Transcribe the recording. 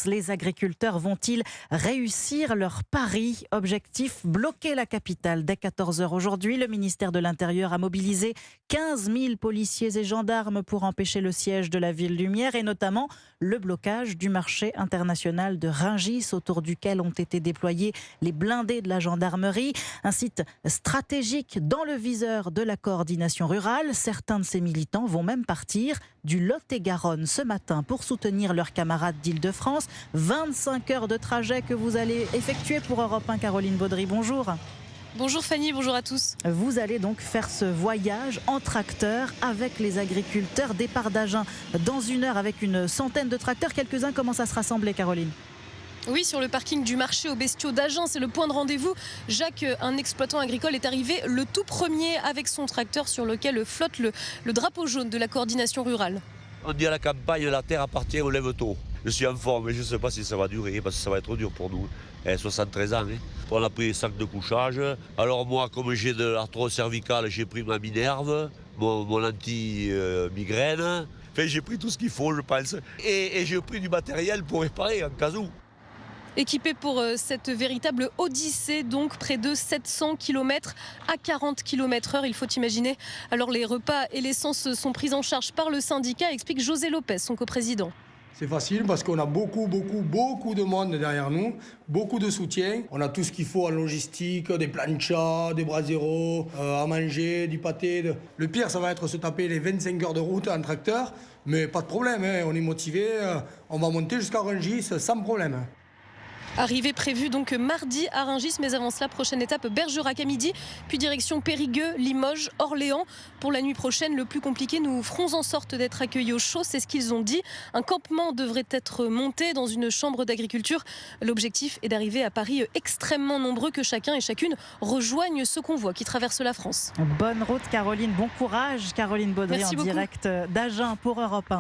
Les agriculteurs vont-ils réussir leur pari? Objectif, bloquer la capitale. Dès 14 h aujourd'hui, le ministère de l'Intérieur a mobilisé 15 000 policiers et gendarmes pour empêcher le siège de la ville lumière et notamment le blocage du marché international de Rungis autour duquel ont été déployés les blindés de la gendarmerie. Un site stratégique dans le viseur de la coordination rurale. Certains de ces militants vont même partir du Lot-et-Garonne ce matin pour soutenir leurs camarades d'Île-de-France. 25 heures de trajet que vous allez effectuer pour Europe 1. Caroline Baudry, bonjour. Bonjour Fanny, bonjour à tous. Vous allez donc faire ce voyage en tracteur avec les agriculteurs. Départ d'Agen dans 1 heure avec une centaine de tracteurs. Quelques-uns commencent à se rassembler, Caroline. Oui, sur le parking du marché aux bestiaux d'Agen, c'est le point de rendez-vous. Jacques, un exploitant agricole, est arrivé le tout premier avec son tracteur sur lequel flotte le drapeau jaune de la coordination rurale. On dit à la campagne, la terre appartient aux lève-tôt. Je suis en forme, mais je ne sais pas si ça va durer, parce que ça va être dur pour nous. 73 ans. On a pris les sacs de couchage. Alors moi, comme j'ai de l'arthrose cervicale, j'ai pris ma Minerve, mon anti-migraine. Enfin, j'ai pris tout ce qu'il faut, je pense. Et j'ai pris du matériel pour réparer, en cas où. Équipé pour cette véritable odyssée, donc près de 700 km à 40 km/h, il faut imaginer. Alors les repas et l'essence sont pris en charge par le syndicat, explique José Lopez, son coprésident. C'est facile parce qu'on a beaucoup de monde derrière nous, beaucoup de soutien. On a tout ce qu'il faut en logistique, des planchas, des braseros, à manger, du pâté. Le pire, ça va être se taper les 25 heures de route en tracteur, mais pas de problème, on est motivé, on va monter jusqu'à Rungis sans problème. Arrivée prévue donc mardi à Rungis, mais avant cela, prochaine étape Bergerac à midi, puis direction Périgueux, Limoges, Orléans. Pour la nuit prochaine, le plus compliqué, nous ferons en sorte d'être accueillis au chaud, c'est ce qu'ils ont dit. Un campement devrait être monté dans une chambre d'agriculture. L'objectif est d'arriver à Paris extrêmement nombreux, que chacun et chacune rejoignent ce convoi qui traverse la France. Bonne route Caroline, bon courage Caroline Baudry. Merci en beaucoup. Direct d'Agen pour Europe 1.